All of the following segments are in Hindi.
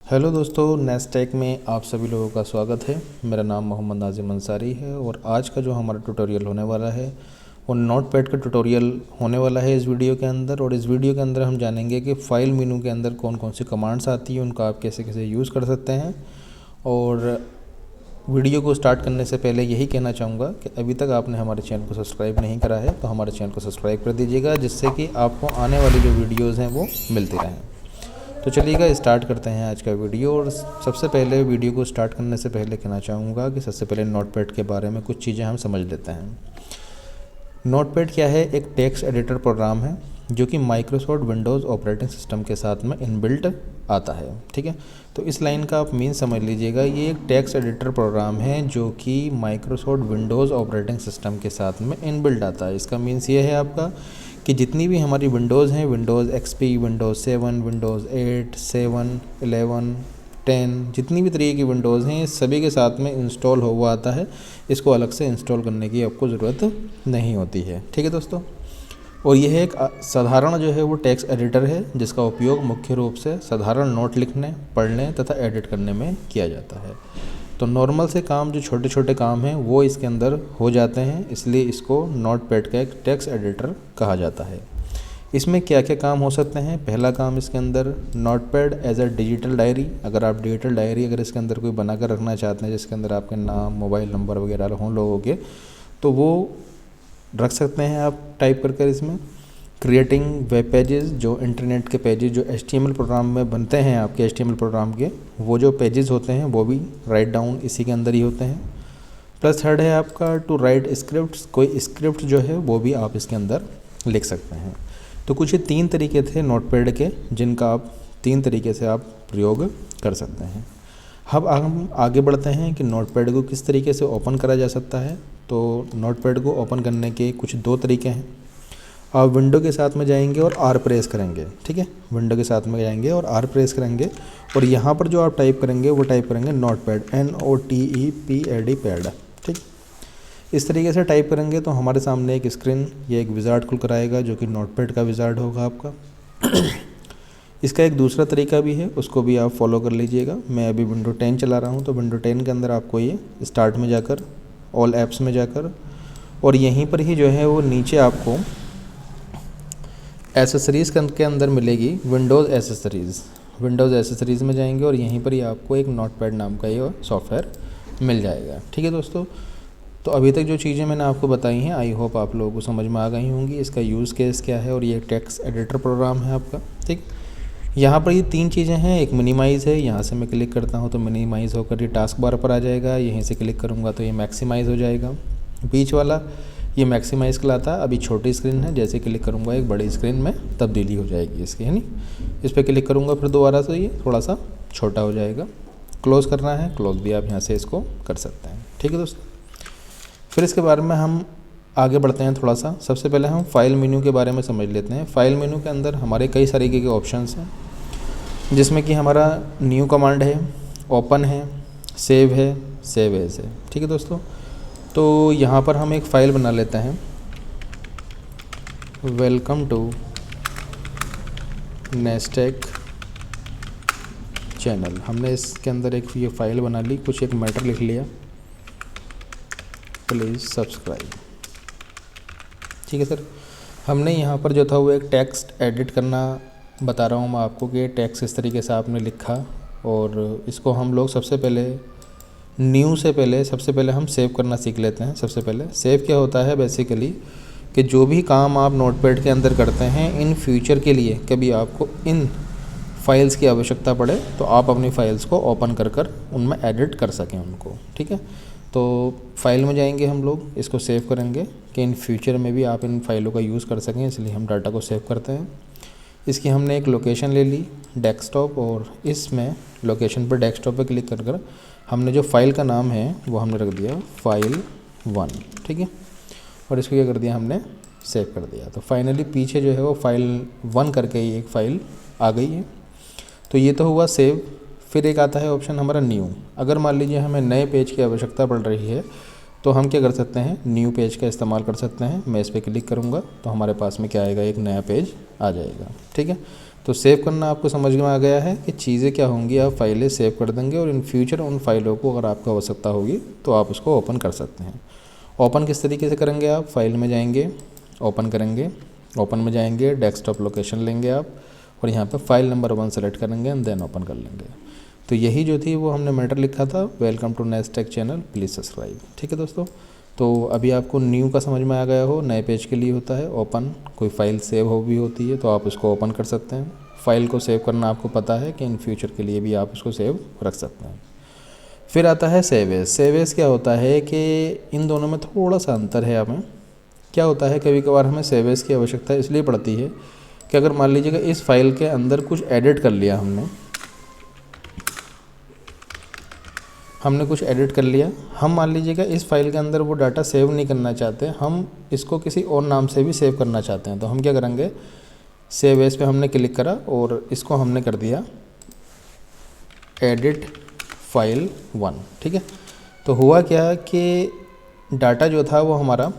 हेलो दोस्तों, नेस्टेक में आप सभी लोगों का स्वागत है। मेरा नाम मोहम्मद नाजिम अंसारी है और आज का जो हमारा ट्यूटोरियल होने वाला है वो नोटपैड का ट्यूटोरियल होने वाला है इस वीडियो के अंदर। और इस वीडियो के अंदर हम जानेंगे कि फ़ाइल मेनू के अंदर कौन कौन सी कमांड्स आती हैं, उनका आप कैसे कैसे यूज़ कर सकते हैं। और वीडियो को स्टार्ट करने से पहले यही कहना चाहूँगा कि अभी तक आपने हमारे चैनल को सब्सक्राइब नहीं करा है तो हमारे चैनल को सब्सक्राइब कर दीजिएगा, जिससे कि आपको आने वाली जो वीडियोज़ हैं वो मिलती रहें। तो चलिएगा स्टार्ट करते हैं आज का वीडियो। और सबसे पहले वीडियो को स्टार्ट करने से पहले कहना चाहूँगा कि सबसे पहले नोटपैड के बारे में कुछ चीज़ें हम समझ लेते हैं। नोटपैड क्या है? एक टेक्स्ट एडिटर प्रोग्राम है जो कि माइक्रोसॉफ्ट विंडोज़ ऑपरेटिंग सिस्टम के साथ में इनबिल्ट आता है। ठीक है, तो इस लाइन का आप मीन समझ लीजिएगा। ये एक टेक्स्ट एडिटर प्रोग्राम है जो कि माइक्रोसॉफ्ट विंडोज़ ऑपरेटिंग सिस्टम के साथ में इनबिल्ट आता है। इसका मीन्स ये है आपका कि जितनी भी हमारी विंडोज़ हैं, विंडोज़ एक्सपी, विंडोज़ 7, विंडोज़ 8, 7, 11, 10, जितनी भी तरीके की विंडोज़ हैं सभी के साथ में इंस्टॉल हुआ आता है। इसको अलग से इंस्टॉल करने की आपको ज़रूरत नहीं होती है। ठीक है दोस्तों, और यह एक साधारण जो है वो टेक्स्ट एडिटर है जिसका उपयोग मुख्य रूप से साधारण नोट लिखने, पढ़ने तथा एडिट करने में किया जाता है। तो नॉर्मल से काम जो छोटे छोटे काम हैं वो इसके अंदर हो जाते हैं, इसलिए इसको नोटपैड का एक टेक्स्ट एडिटर कहा जाता है। इसमें क्या क्या काम हो सकते हैं? पहला काम इसके अंदर notepad as a digital diary. अगर आप डिजिटल डायरी अगर इसके अंदर कोई बना कर रखना चाहते हैं जिसके अंदर आपके नाम, मोबाइल नंबर वगैरह हों लोगों के, तो वो रख सकते हैं आप टाइप कर इसमें। क्रिएटिंग वेब पेजेस, जो इंटरनेट के पेजेस जो HTML प्रोग्राम में बनते हैं आपके HTML प्रोग्राम के, वो जो पेजेस होते हैं वो भी राइट डाउन इसी के अंदर ही होते हैं। प्लस थर्ड है आपका टू राइट स्क्रिप्ट्स। कोई स्क्रिप्ट जो है वो भी आप इसके अंदर लिख सकते हैं। तो कुछ ये 3 तरीके थे नोटपैड के जिनका आप 3 तरीके से आप प्रयोग कर सकते हैं। अब हम आगे बढ़ते हैं कि नोटपैड को किस तरीके से ओपन करा जा सकता है। तो नोटपैड को ओपन करने के कुछ 2 तरीके हैं। आप विंडो के साथ में जाएंगे और R प्रेस करेंगे। ठीक है, विंडो के साथ में जाएंगे और R प्रेस करेंगे और यहाँ पर जो आप टाइप करेंगे वो टाइप करेंगे नोटपैड, NOTEPAD पैड। ठीक, इस तरीके से टाइप करेंगे तो हमारे सामने एक स्क्रीन, ये एक विज़ार्ड खुल कर आएगा जो कि नोटपैड का विज़ार्ड होगा आपका। इसका एक दूसरा तरीका भी है, उसको भी आप फॉलो कर लीजिएगा। मैं अभी विंडो 10 चला रहा हूँ, तो विंडो 10 के अंदर आपको ये स्टार्ट में जाकर, ऑल ऐप्स में जाकर, और यहीं पर ही जो है वो नीचे आपको एसेसरीज़ के अंदर मिलेगी विंडोज़ एसेसरीज़। विंडोज़ एसेसरीज़ में जाएंगे और यहीं पर ही आपको एक नोटपैड नाम का ये सॉफ्टवेयर मिल जाएगा। ठीक है दोस्तों, तो अभी तक जो चीज़ें मैंने आपको बताई हैं आई होप आप लोगों को समझ में आ गई होंगी। इसका यूज़ केस क्या है और ये टेक्स्ट एडिटर प्रोग्राम है आपका। ठीक, यहाँ पर ये 3 चीज़ें हैं। एक मिनिमाइज़ है, यहाँ से मैं क्लिक करता हूँ तो मिनिमाइज़ होकर ये टास्क बार पर आ जाएगा। यहीं से क्लिक करूँगा तो ये मैक्सिमाइज़ हो जाएगा। बीच वाला ये मैक्सिमाइज़ कहलाता है। अभी छोटी स्क्रीन है, जैसे क्लिक करूँगा एक बड़ी स्क्रीन में तब्दीली हो जाएगी इसकी, है नी। इस पर क्लिक करूँगा फिर दोबारा से ये थोड़ा सा छोटा हो जाएगा। क्लोज़ करना है, क्लोज़ भी आप यहाँ से इसको कर सकते हैं। ठीक है दोस्तों, फिर इसके बारे में हम आगे बढ़ते हैं थोड़ा सा। सबसे पहले हम फाइल मेन्यू के बारे में समझ लेते हैं। फाइल मेन्यू के अंदर हमारे कई तरीके के ऑप्शंस हैं, जिसमें कि हमारा न्यू कमांड है, ओपन है, सेव है, सेव एज है। ठीक है दोस्तों, तो यहाँ पर हम एक फ़ाइल बना लेते हैं, वेलकम टू नेस्टेक चैनल। हमने इसके अंदर एक ये फ़ाइल बना ली, कुछ एक मैटर लिख लिया, प्लीज़ सब्सक्राइब। ठीक है सर, हमने यहाँ पर जो था वो एक टेक्स्ट एडिट करना बता रहा हूँ मैं आपको कि टेक्स्ट इस तरीके से आपने लिखा, और इसको हम लोग सबसे पहले न्यू से पहले सबसे पहले हम सेव करना सीख लेते हैं। सबसे पहले सेव क्या होता है बेसिकली कि जो भी काम आप नोटपैड के अंदर करते हैं इन फ्यूचर के लिए कभी आपको इन फाइल्स की आवश्यकता पड़े तो आप अपनी फाइल्स को ओपन कर उनमें एडिट कर सकें उनको। ठीक है, तो फाइल में जाएंगे हम लोग, इसको सेव करेंगे कि इन फ्यूचर में भी आप इन फाइलों का यूज़ कर सकें, इसलिए हम डाटा को सेव करते हैं। इसकी हमने एक लोकेशन ले ली, डेस्कटॉप, और इसमें लोकेशन पर डेस्कटॉप पर क्लिक कर हमने जो फाइल का नाम है वो हमने रख दिया फाइल 1। ठीक है, और इसको क्या कर दिया हमने, सेव कर दिया। तो फाइनली पीछे जो है वो फाइल 1 करके ही एक फ़ाइल आ गई है। तो ये तो हुआ सेव। फिर एक आता है ऑप्शन हमारा न्यू। अगर मान लीजिए हमें नए पेज की आवश्यकता पड़ रही है तो हम क्या कर सकते हैं, न्यू पेज का इस्तेमाल कर सकते हैं। मैं इस पर क्लिक करूँगा तो हमारे पास में क्या आएगा, एक नया पेज आ जाएगा। ठीक है, तो सेव करना आपको समझ में आ गया है कि चीज़ें क्या होंगी, आप फाइलें सेव कर देंगे और इन फ्यूचर उन फाइलों को अगर आपको आवश्यकता होगी तो आप उसको ओपन कर सकते हैं। ओपन किस तरीके से करेंगे, आप फाइल में जाएंगे, ओपन करेंगे, ओपन में जाएंगे, डेस्कटॉप लोकेशन लेंगे आप और यहाँ पे फाइल नंबर 1 सेलेक्ट करेंगे एंड देन ओपन कर लेंगे। तो यही जो थी वो हमने मैटर लिखा था, welcome to Nestech channel, please subscribe. ठीक है दोस्तों, तो अभी आपको न्यू का समझ में आ गया हो, नए पेज के लिए होता है ओपन, कोई फाइल सेव हो भी होती है तो आप उसको ओपन कर सकते हैं। फाइल को सेव करना आपको पता है कि इन फ्यूचर के लिए भी आप उसको सेव रख सकते हैं। फिर आता है सेव एज। सेव एज क्या होता है कि इन दोनों में थोड़ा सा अंतर है। हमें क्या होता है, कभी कभार हमें सेव एज की आवश्यकता इसलिए पड़ती है कि अगर मान लीजिएगा इस फाइल के अंदर कुछ एडिट कर लिया हमने कुछ एडिट कर लिया, हम मान लीजिएगा इस फाइल के अंदर वो डाटा सेव नहीं करना चाहते, हम इसको किसी और नाम से भी सेव करना चाहते हैं, तो हम क्या करेंगे, सेव एज पे हमने क्लिक करा और इसको हमने कर दिया एडिट फाइल 1। ठीक है, तो हुआ क्या कि डाटा जो था वो हमारा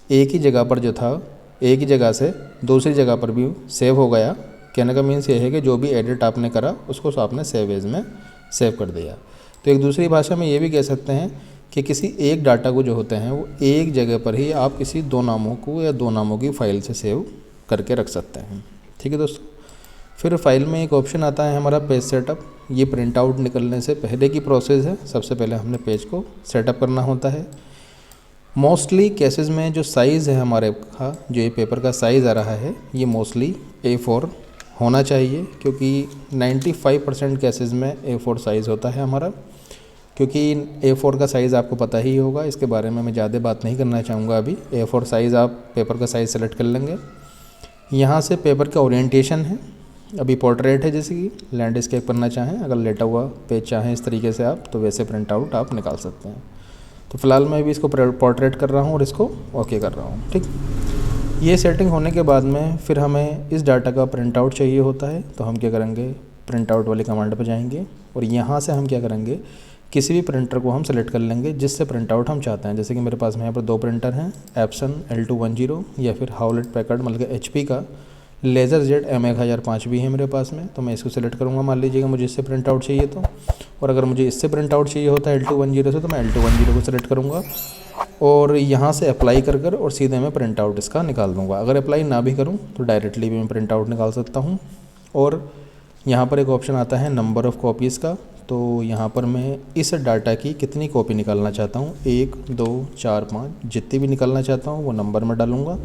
एक ही जगह पर जो था, एक ही जगह से दूसरी जगह पर भी सेव हो गया। कहने का मीन्स ये है कि जो भी एडिट आपने करा उसको आपने सेव एज में सेव कर दिया। तो एक दूसरी भाषा में ये भी कह सकते हैं कि किसी एक डाटा को जो होते हैं वो एक जगह पर ही आप किसी दो नामों को या दो नामों की फ़ाइल से सेव करके रख सकते हैं। ठीक है दोस्तों, फिर फाइल में एक ऑप्शन आता है हमारा पेज सेटअप। ये प्रिंट आउट निकलने से पहले की प्रोसेस है। सबसे पहले हमने पेज को सेटअप करना होता है। मोस्टली केसेस में जो साइज़ है हमारे का, जो ये पेपर का साइज़ आ रहा है, ये मोस्टली A4 होना चाहिए, क्योंकि 95% केसेस में A4 साइज़ होता है हमारा। क्योंकि A4 का साइज़ आपको पता ही होगा, इसके बारे में मैं ज़्यादा बात नहीं करना चाहूँगा अभी। A4 साइज़ आप पेपर का साइज़ सेलेक्ट कर लेंगे। यहाँ से पेपर का ओरिएंटेशन है, अभी पोर्ट्रेट है, जैसे कि लैंडस्केप करना चाहें, अगर लेटा हुआ पेज चाहें इस तरीके से आप, तो वैसे प्रिंट आउट आप निकाल सकते हैं। तो फिलहाल मैं भी इसको पोर्ट्रेट कर रहा हूँ और इसको ओके कर रहा हूँ। ठीक, ये सेटिंग होने के बाद में फिर हमें इस डाटा का प्रिंट आउट चाहिए होता है, तो हम क्या करेंगे, प्रिंट आउट वाली कमांड पर जाएंगे और यहाँ से हम क्या करेंगे, किसी भी प्रिंटर को हम सेलेक्ट कर लेंगे जिससे प्रिंट आउट हम चाहते हैं। जैसे कि मेरे पास में यहाँ पर 2 प्रिंटर हैं, एप्सन L210 या फिर हाउलेट पैकर्ड मतलब HP का लेज़र जेट M1005 भी है मेरे पास में, तो मैं इसको सेलेक्ट करूँगा। मान लीजिएगा मुझे इससे प्रिंट आउट चाहिए तो, और अगर मुझे इससे प्रिंट आउट चाहिए होता है L210 से, तो मैं L210 को सेलेक्ट करूँगा और यहाँ से अप्लाई कर और सीधे मैं प्रिंट आउट इसका निकाल दूँगा। अगर अप्लाई ना भी करूँ तो डायरेक्टली भी मैं प्रिंट आउट निकाल सकता हूँ। और यहाँ पर एक ऑप्शन आता है नंबर ऑफ़ कॉपीज़ का, तो यहाँ पर मैं इस डाटा की कितनी कॉपी निकालना चाहता हूँ, 1 2 4 5 जितनी भी निकालना चाहता हूँ वो नंबर में डालूँगा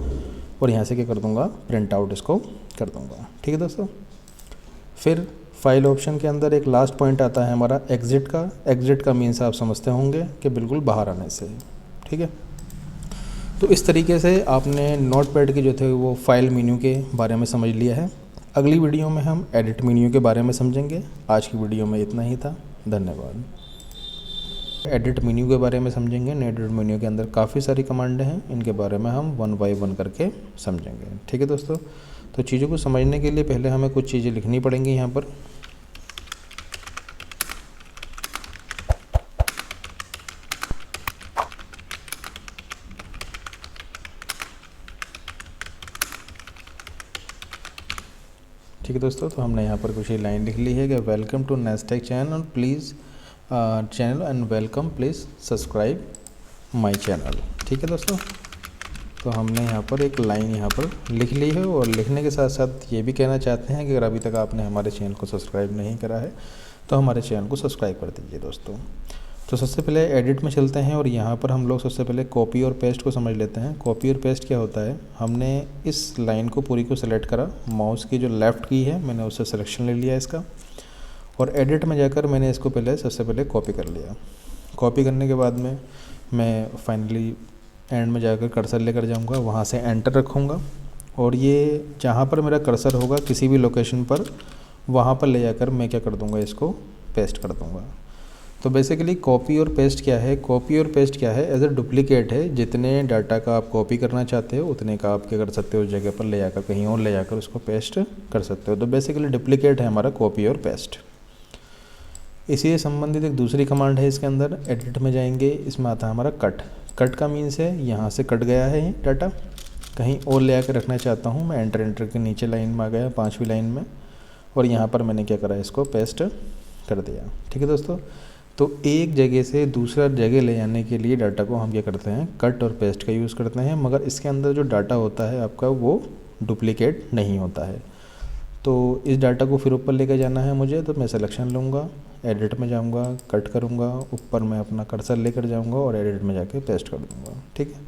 और यहाँ से क्या कर दूँगा, प्रिंट आउट इसको कर दूँगा। ठीक है दोस्तों, फिर फाइल ऑप्शन के अंदर एक लास्ट पॉइंट आता है हमारा एग्ज़िट का। एग्ज़िट का मीन्स आप समझते होंगे कि बिल्कुल बाहर आने से। ठीक है, तो इस तरीके से आपने नोटपैड के जो थे वो फाइल मेन्यू के बारे में समझ लिया है। अगली वीडियो में हम एडिट मेन्यू के बारे में समझेंगे। आज की वीडियो में इतना ही था, धन्यवाद। एडिट मेन्यू के बारे में समझेंगे। एडिट मेन्यू के अंदर काफ़ी सारी कमांडें हैं, इनके बारे में हम 1 बाय 1 करके समझेंगे। ठीक है दोस्तों, तो चीज़ों को समझने के लिए पहले हमें कुछ चीज़ें लिखनी पड़ेंगी यहाँ पर। ठीक है दोस्तों, तो हमने यहाँ पर कुछ ही लाइन लिख ली है कि welcome to Nestech channel, please channel and welcome, please subscribe my channel. ठीक है दोस्तों, तो हमने यहाँ पर एक लाइन यहाँ पर लिख ली है और लिखने के साथ साथ ये भी कहना चाहते हैं कि अगर अभी तक आपने हमारे चैनल को सब्सक्राइब नहीं करा है तो हमारे चैनल को सब्सक्राइब कर दीजिए दोस्तों। तो सबसे पहले एडिट में चलते हैं और यहाँ पर हम लोग सबसे पहले कॉपी और पेस्ट को समझ लेते हैं। कॉपी और पेस्ट क्या होता है, हमने इस लाइन को पूरी को सेलेक्ट करा, माउस की जो लेफ़्ट की है मैंने उससे सिलेक्शन ले लिया इसका, और एडिट में जाकर मैंने इसको सबसे पहले कॉपी कर लिया। कॉपी करने के बाद में मैं फाइनली एंड में जाकर कर्सर लेकर जाऊंगा, वहाँ से एंटर रखूँगा और ये जहाँ पर मेरा कर्सर होगा किसी भी लोकेशन पर, वहाँ पर ले जाकर मैं क्या कर दूँगा, इसको पेस्ट कर दूँगा। तो बेसिकली कॉपी और पेस्ट क्या है, कॉपी और पेस्ट क्या है, एज ए डुप्लीकेट है। जितने डाटा का आप कॉपी करना चाहते हो उतने का आप क्या कर सकते हो, उस जगह पर ले जाकर कहीं और ले जाकर उसको पेस्ट कर सकते हो। तो बेसिकली डुप्लीकेट है हमारा कॉपी और पेस्ट। इसी से संबंधित एक दूसरी कमांड है इसके अंदर, एडिट में जाएंगे, इसमें आता है हमारा कट। कट का मीन्स है यहाँ से कट गया है डाटा कहीं और ले आकर रखना चाहता हूँ, मैं एंटर के नीचे लाइन में आ गया 5वीं लाइन में, और यहाँ पर मैंने क्या करा, इसको पेस्ट कर दिया। ठीक है दोस्तों, तो एक जगह से दूसरा जगह ले जाने के लिए डाटा को हम क्या करते हैं, कट और पेस्ट का यूज़ करते हैं, मगर इसके अंदर जो डाटा होता है आपका वो डुप्लीकेट नहीं होता है। तो इस डाटा को फिर ऊपर लेके जाना है मुझे, तो मैं सिलेक्शन लूँगा, एडिट में जाऊँगा, कट करूँगा, ऊपर मैं अपना कर्सर लेकर जाऊँगा और एडिट में जाके पेस्ट कर दूँगा। ठीक है,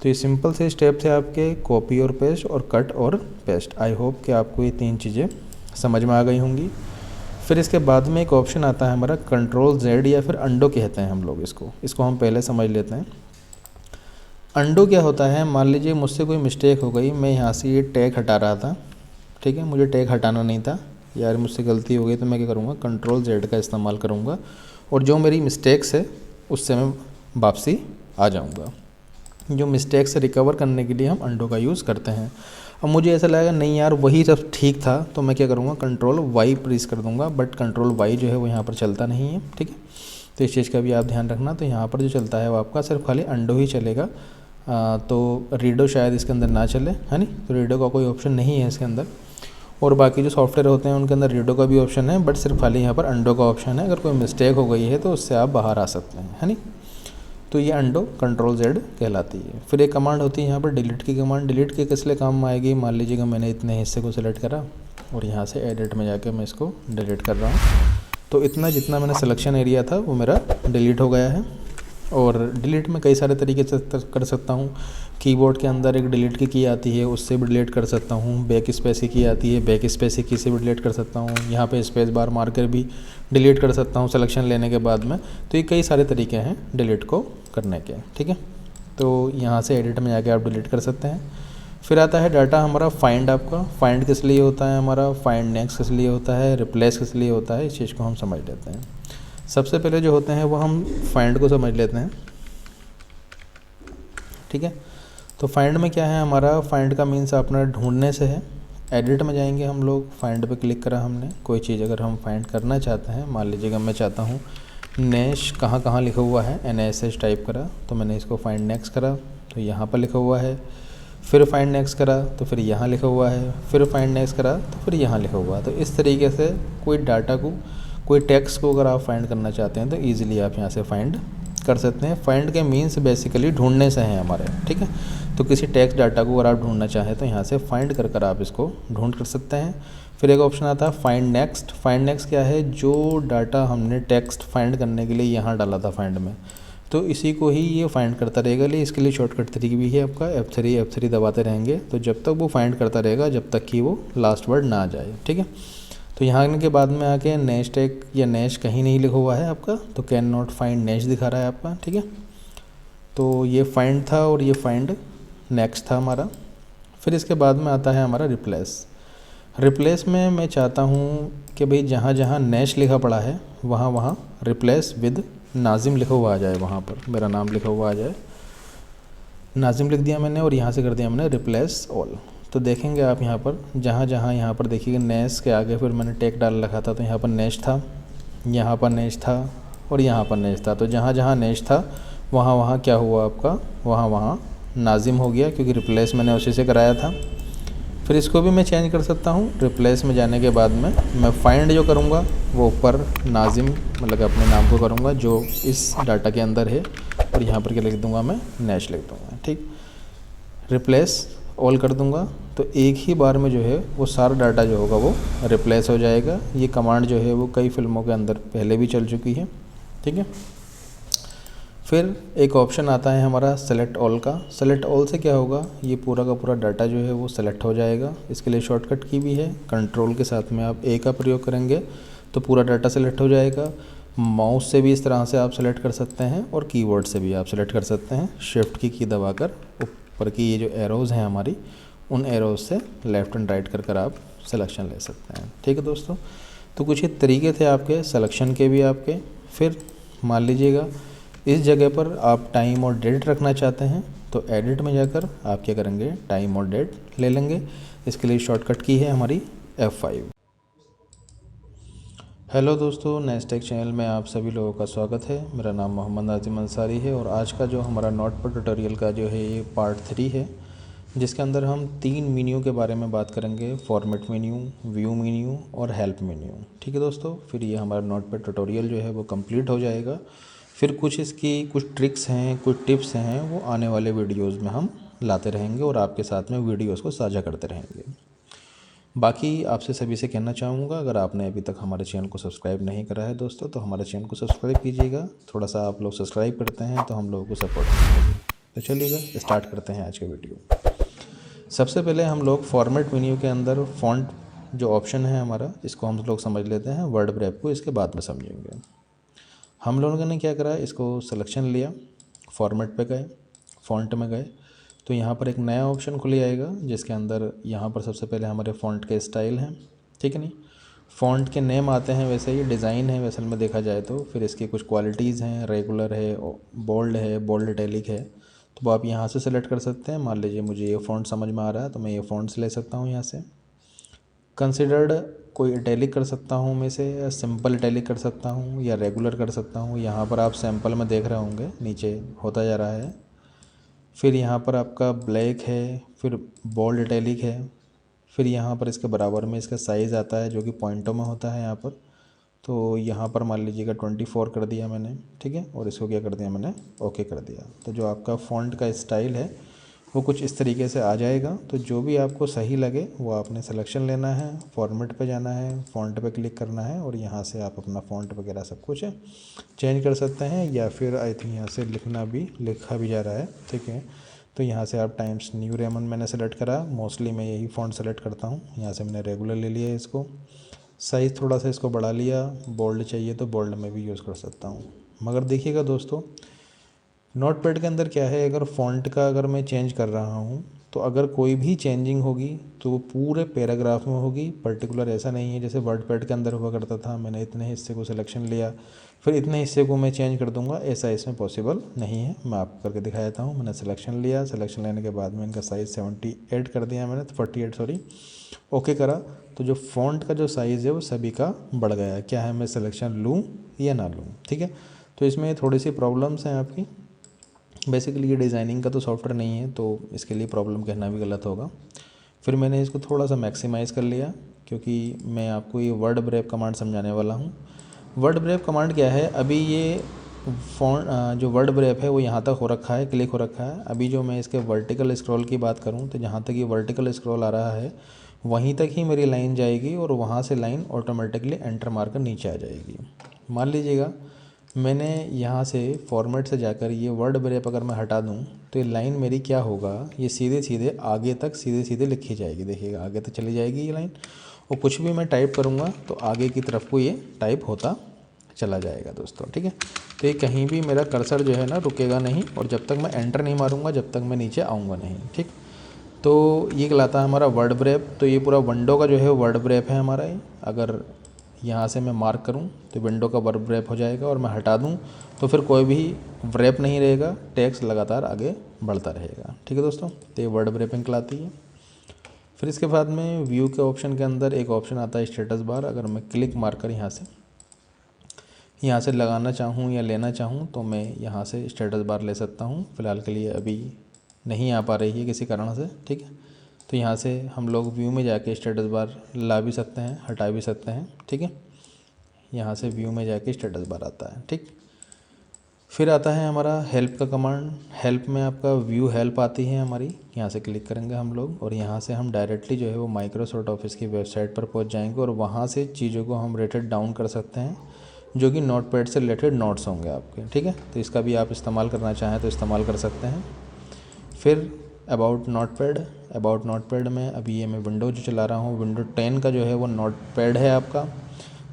तो ये सिंपल से स्टेप थे आपके, कॉपी और पेस्ट और कट और पेस्ट। आई होप कि आपको ये 3 चीज़ें समझ में आ गई होंगी। फिर इसके बाद में एक ऑप्शन आता है हमारा कंट्रोल Z, या फिर अंडो कहते हैं हम लोग इसको हम पहले समझ लेते हैं। अंडो क्या होता है, मान लीजिए मुझसे कोई मिस्टेक हो गई, मैं यहाँ से ये टैग हटा रहा था, ठीक है, मुझे टैग हटाना नहीं था यार, मुझसे गलती हो गई, तो मैं क्या करूँगा, कंट्रोल Z का इस्तेमाल करूँगा और जो मेरी मिस्टेक्स है उससे मैं वापसी आ जाऊँगा। जो मिस्टेक से रिकवर करने के लिए हम अंडो का यूज़ करते हैं। अब मुझे ऐसा लगेगा नहीं यार वही सब ठीक था, तो मैं क्या करूँगा, कंट्रोल Y प्रेस कर दूँगा, बट कंट्रोल Y जो है वो यहाँ पर चलता नहीं है। ठीक है, तो इस चीज़ का भी आप ध्यान रखना। तो यहाँ पर जो चलता है वो आपका सिर्फ खाली अंडो ही चलेगा, तो रीडो शायद इसके अंदर ना चले, है नहीं, तो रीडो का कोई ऑप्शन नहीं है इसके अंदर। और बाकी जो सॉफ्टवेयर होते हैं उनके अंदर रीडो का भी ऑप्शन है, बट सिर्फ खाली यहाँ पर अंडो का ऑप्शन है। अगर कोई मिस्टेक हो गई है तो उससे आप बाहर आ सकते हैं, है नहीं। तो ये अंडो कंट्रोल Z कहलाती है। फिर एक कमांड होती है यहाँ पर डिलीट की कमांड। डिलीट की किस लिए काम में आएगी, मान लीजिएगा मैंने इतने हिस्से को सिलेक्ट करा और यहाँ से एडिट में जाके मैं इसको डिलीट कर रहा हूँ, तो इतना जितना मैंने सिलेक्शन एरिया था वो मेरा डिलीट हो गया है। और डिलीट में कई सारे तरीके से कर सकता हूँ। कीबोर्ड के अंदर एक डिलीट की आती है, उससे भी डिलीट कर सकता हूँ। बैक स्पेस की आती है, बैक स्पेस की से भी डिलीट कर सकता हूँ। यहाँ पे स्पेस बार मार्कर भी डिलीट कर सकता हूँ सिलेक्शन लेने के बाद में। तो ये कई सारे तरीके हैं डिलीट को करने के। ठीक है, तो यहाँ से एडिट में जाके आप डिलीट कर सकते हैं। फिर आता है डाटा हमारा फाइंड। आपका फाइंड किस लिए होता है, हमारा फाइंड नेक्स्ट किस लिए होता है, रिप्लेस किस लिए होता है, इस चीज़ को हम समझ लेते हैं। सबसे पहले जो होते हैं वो हम फाइंड को समझ लेते हैं। ठीक है, तो फाइंड में क्या है हमारा, फाइंड का मीन्स अपना ढूंढने से है। एडिट में जाएंगे हम लोग, फाइंड पे क्लिक करा हमने, कोई चीज़ अगर हम फाइंड करना चाहते हैं, मान लीजिएगा मैं चाहता हूँ नेश कहाँ कहाँ लिखा हुआ है, NASH टाइप करा, तो मैंने इसको फाइंड नेक्स्ट करा तो यहाँ पर लिखा हुआ है। फिर फाइंड नेक्स्ट करा तो फिर यहाँ लिखा हुआ है, फिर फाइंड नेक्स्ट करा तो फिर यहाँ लिखा हुआ है। तो इस तरीके से कोई डाटा को, कोई टेक्स्ट को अगर आप फाइंड करना चाहते हैं तो ईजिली आप यहाँ से फाइंड कर सकते हैं। फाइंड के मीन्स बेसिकली ढूंढने से हैं हमारे। ठीक है, तो किसी टेक्स्ट डाटा को अगर आप ढूंढना चाहें तो यहाँ से फाइंड कर आप इसको ढूंढ कर सकते हैं। फिर एक ऑप्शन आता है फाइंड नेक्स्ट। फाइंड नेक्स्ट क्या है, जो डाटा हमने टेक्स्ट फाइंड करने के लिए यहाँ डाला था फाइंड में, तो इसी को ही ये फाइंड करता रहेगा। लिए इसके लिए शॉर्टकट तरीके भी है आपका, F3 दबाते रहेंगे तो जब तक वो फाइंड करता रहेगा जब तक कि वो लास्ट वर्ड ना आ जाए। ठीक है, तो यहाँ आने के बाद में आके नेक्स्ट टैग या नेक्स कहीं नहीं लिखा हुआ है आपका, तो कैन नॉट फाइंड नेक्स्ट दिखा रहा है आपका। ठीक है, तो ये फाइंड था और ये फाइंड नेक्स्ट था हमारा। फिर इसके बाद में आता है हमारा रिप्लेस। रिप्लेस में मैं चाहता हूँ कि भाई जहाँ जहाँ नेक्स्ट लिखा पड़ा है वहाँ वहाँ रिप्लेस विद नाजिम लिखा हुआ आ जाए, वहाँ पर मेरा नाम लिखा हुआ आ जाए। नाजिम लिख दिया मैंने और यहाँ से कर दिया मैंने रिप्लेस ऑल। तो देखेंगे आप यहाँ पर जहाँ जहाँ यहाँ पर देखिएगा नेक्स्ट के आगे फिर मैंने टेक डाल रखा था, तो यहाँ पर नेक्स्ट था, यहाँ पर नेक्स्ट था और यहाँ पर नेक्स्ट था। तो जहाँ जहाँ नेक्स्ट था वहाँ वहाँ क्या हुआ आपका, वहाँ वहाँ नाजिम हो गया, क्योंकि रिप्लेस मैंने उसी से कराया था। फिर इसको भी मैं चेंज कर सकता हूँ। रिप्लेस में जाने के बाद में मैं फाइंड जो करूँगा वो ऊपर नाजिम मतलब अपने नाम को करूँगा जो इस डाटा के अंदर है, और यहाँ पर क्या लिख दूँगा, मैं नेक्स्ट लिख दूँगा। ठीक, रिप्लेस ऑल कर दूंगा तो एक ही बार में जो है वो सारा डाटा जो होगा वो रिप्लेस हो जाएगा। ये कमांड जो है वो कई फिल्मों के अंदर पहले भी चल चुकी है। ठीक है, फिर एक ऑप्शन आता है हमारा सेलेक्ट ऑल का। सेलेक्ट ऑल से क्या होगा, ये पूरा का पूरा डाटा जो है वो सेलेक्ट हो जाएगा। इसके लिए शॉर्टकट की भी है, कंट्रोल के साथ में आप A का प्रयोग करेंगे तो पूरा डाटा सेलेक्ट हो जाएगा। माउस से भी इस तरह से आप सेलेक्ट कर सकते हैं और कीबोर्ड से भी आप सेलेक्ट कर सकते हैं, शिफ्ट की दबाकर ऊपर की ये जो एरोज़ हैं हमारी, उन एरोज़ से लेफ़्ट एंड राइट कर आप सिलेक्शन ले सकते हैं। ठीक है दोस्तों, तो कुछ ही तरीके थे आपके सिलेक्शन के भी आपके। फिर मान लीजिएगा इस जगह पर आप टाइम और डेट रखना चाहते हैं तो एडिट में जाकर आप क्या करेंगे, टाइम और डेट ले लेंगे। इसके लिए शॉर्टकट की है हमारी F5। हेलो दोस्तों, नेस्टेक चैनल में आप सभी लोगों का स्वागत है। मेरा नाम मोहम्मद नाजिम अंसारी है और आज का जो हमारा नोटपैड ट्यूटोरियल का जो है ये पार्ट 3 है। जिसके अंदर हम 3 मेन्यू के बारे में बात करेंगे, फॉर्मेट मेन्यू, व्यू मेन्यू और हेल्प मेन्यू। ठीक है दोस्तों, फिर ये हमारा नोटपैड ट्यूटोरियल जो है वो कंप्लीट हो जाएगा। फिर कुछ इसकी कुछ ट्रिक्स हैं, कुछ टिप्स हैं, वो आने वाले वीडियोज़ में हम लाते रहेंगे और आपके साथ में वीडियोज़ को साझा करते रहेंगे। बाकी आपसे सभी से कहना चाहूँगा, अगर आपने अभी तक हमारे चैनल को सब्सक्राइब नहीं करा है दोस्तों, तो हमारे चैनल को सब्सक्राइब कीजिएगा। थोड़ा सा आप लोग सब्सक्राइब करते हैं तो हम लोगों को सपोर्ट करेंगे। तो चलिएगा स्टार्ट करते हैं आज का वीडियो। सबसे पहले हम लोग फॉर्मेट मेन्यू के अंदर फ़ॉन्ट जो ऑप्शन है हमारा, इसको हम लोग समझ लेते हैं। वर्ड ब्रेप को इसके बाद में समझेंगे। हम लोगों ने क्या करा, इसको सिलेक्शन लिया, फॉर्मेट पे गए, फ़ॉन्ट में गए, तो यहाँ पर एक नया ऑप्शन खुल जाएगा जिसके अंदर यहाँ पर सबसे पहले हमारे फ़ॉन्ट के स्टाइल हैं, ठीक है नहीं। फ़ॉन्ट के नेम आते हैं, वैसे ये डिज़ाइन है वैसे में देखा जाए तो। फिर इसकी कुछ क्वालिटीज़ हैं, रेगुलर है, बोल्ड इटैलिक है, तो वो आप यहाँ से सेलेक्ट कर सकते हैं। मान लीजिए मुझे ये फ़ॉन्ट समझ में आ रहा है तो मैं ये फ़ॉन्ट्स ले सकता हूँ यहाँ से। कंसिडर्ड कोई इटैलिक कर सकता हूँ मैं से, या सिंपल इटैलिक कर सकता हूँ, या रेगुलर कर सकता हूँ। यहाँ पर आप सैंपल में देख रहे होंगे नीचे होता जा रहा है। फिर यहाँ पर आपका ब्लैक है, फिर बोल्ड इटैलिक है, फिर यहाँ पर इसके बराबर में इसका साइज़ आता है जो कि पॉइंटों में होता है यहाँ पर। तो यहाँ पर मान लीजिएगा 24 कर दिया मैंने, ठीक है, और इसको क्या कर दिया मैंने, ओके कर दिया। तो जो आपका फ़ॉन्ट का स्टाइल है वो कुछ इस तरीके से आ जाएगा। तो जो भी आपको सही लगे वो आपने सिलेक्शन लेना है, फॉर्मेट पे जाना है, फ़ॉन्ट पे क्लिक करना है और यहाँ से आप अपना फ़ॉन्ट वगैरह सब कुछ चेंज कर सकते हैं। या फिर आई थिंक यहाँ से लिखा भी जा रहा है, ठीक है। तो यहाँ से आप टाइम्स न्यू रोमन मैंने सेलेक्ट करा, मोस्टली मैं यही फ़ॉन्ट सेलेक्ट करता हूँ। यहाँ से मैंने रेगुलर ले लिया है इसको, साइज़ थोड़ा सा इसको बढ़ा लिया, बोल्ड चाहिए तो बोल्ड में भी यूज़ कर सकता हूँ। मगर देखिएगा दोस्तों, नोटपैड के अंदर क्या है, अगर फ़ॉन्ट का अगर मैं चेंज कर रहा हूँ तो अगर कोई भी चेंजिंग होगी तो वो पूरे पैराग्राफ में होगी, पर्टिकुलर ऐसा नहीं है जैसे वर्डपैड के अंदर हुआ करता था। मैंने इतने हिस्से को सिलेक्शन लिया फिर इतने हिस्से को मैं चेंज कर दूंगा, ऐसा इसमें पॉसिबल नहीं है। मैं आपको करके दिखा देता हूँ। मैंने सिलेक्शन लिया, सिलेक्शन लेने के बाद में इनका साइज़ 78 कर दिया मैंने, 48 सॉरी, ओके करा। तो जो फ़ॉन्ट का जो साइज़ है वो सभी का बढ़ गया। क्या है, मैं सिलेक्शन लूँ या ना लूँ, ठीक है। तो इसमें थोड़ी सी प्रॉब्लम्स हैं आपकी। बेसिकली ये डिज़ाइनिंग का तो सॉफ्टवेयर नहीं है तो इसके लिए प्रॉब्लम कहना भी गलत होगा। फिर मैंने इसको थोड़ा सा मैक्सिमाइज़ कर लिया क्योंकि मैं आपको ये वर्ड ब्रेप कमांड समझाने वाला हूँ। वर्ड ब्रेप कमांड क्या है, अभी ये जो वर्ड ब्रेप है वो यहाँ तक हो रखा है, क्लिक हो रखा है। अभी जो मैं इसके वर्टिकल स्क्रॉल की बात करूँ तो जहाँ तक ये वर्टिकल स्क्रॉल आ रहा है वहीं तक ही मेरी लाइन जाएगी और वहाँ से लाइन ऑटोमेटिकली एंटर मारकर नीचे आ जाएगी। मान लीजिएगा मैंने यहाँ से फॉर्मेट से जाकर ये वर्ड ब्रेप अगर मैं हटा दूँ तो ये लाइन मेरी क्या होगा, ये सीधे सीधे आगे तक सीधे सीधे लिखी जाएगी। देखिएगा आगे तक चली जाएगी ये लाइन, और कुछ भी मैं टाइप करूँगा तो आगे की तरफ को ये टाइप होता चला जाएगा दोस्तों, ठीक है। तो ये कहीं भी मेरा कर्सर जो है ना रुकेगा नहीं, और जब तक मैं एंटर नहीं मारूँगा जब तक मैं नीचे आऊँगा नहीं, ठीक। तो ये कहलाता है हमारा वर्ड ब्रेप। तो ये पूरा विंडो का जो है वर्ड ब्रेप है हमारा ये। अगर यहाँ से मैं मार्क करूँ तो विंडो का वर्ड ब्रेप हो जाएगा, और मैं हटा दूँ तो फिर कोई भी ब्रेप नहीं रहेगा, टेक्स्ट लगातार आगे बढ़ता रहेगा, ठीक है दोस्तों। तो ये वर्ड ब्रेपिंग कहलाती है। फिर इसके बाद में व्यू के ऑप्शन के अंदर एक ऑप्शन आता है स्टेटस बार। अगर मैं क्लिक मारकर यहाँ से लगाना चाहूँ या लेना चाहूँ तो मैं यहाँ से स्टेटस बार ले सकता हूँ। फ़िलहाल के लिए अभी नहीं आ पा रही है किसी कारण से, ठीक है। तो यहाँ से हम लोग व्यू में जाके स्टेटस बार ला भी सकते हैं, हटा भी सकते हैं, ठीक है। यहाँ से व्यू में जाके स्टेटस बार आता है, ठीक। फिर आता है हमारा हेल्प का कमांड। हेल्प में आपका व्यू हेल्प आती है हमारी, यहाँ से क्लिक करेंगे हम लोग और यहाँ से हम डायरेक्टली जो है वो माइक्रोसॉफ्ट ऑफिस की वेबसाइट पर पहुँच जाएंगे और वहाँ से चीज़ों को हम रेटेड डाउन कर सकते हैं जो कि नोटपैड से रिलेटेड नोट्स होंगे आपके, ठीक है। तो इसका भी आप इस्तेमाल करना चाहें तो इस्तेमाल कर सकते हैं। फिर अबाउट नोटपैड में अभी ये मैं विंडो जो चला रहा हूँ, विंडो 10 का जो है वो नोटपैड है आपका,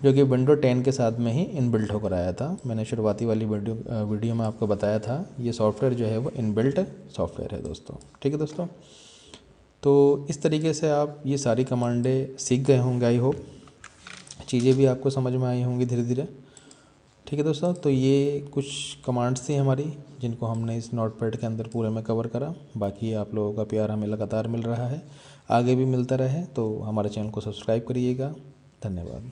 जो कि विंडो 10 के साथ में ही इनबिल्ट होकर आया था। मैंने शुरुआती वाली वीडियो में आपको बताया था ये सॉफ्टवेयर जो है वो इनबिल्ट सॉफ्टवेयर है दोस्तों, ठीक है दोस्तों। तो इस तरीके से आप ये सारी कमांडें सीख गए होंगे, आई होप चीज़ें भी आपको समझ में आई होंगी धीरे धीरे, ठीक है दोस्तों। तो ये कुछ कमांड्स थी हमारी जिनको हमने इस नोटपैड के अंदर पूरे में कवर करा। बाकी आप लोगों का प्यार हमें लगातार मिल रहा है, आगे भी मिलता रहे, तो हमारे चैनल को सब्सक्राइब करिएगा। धन्यवाद।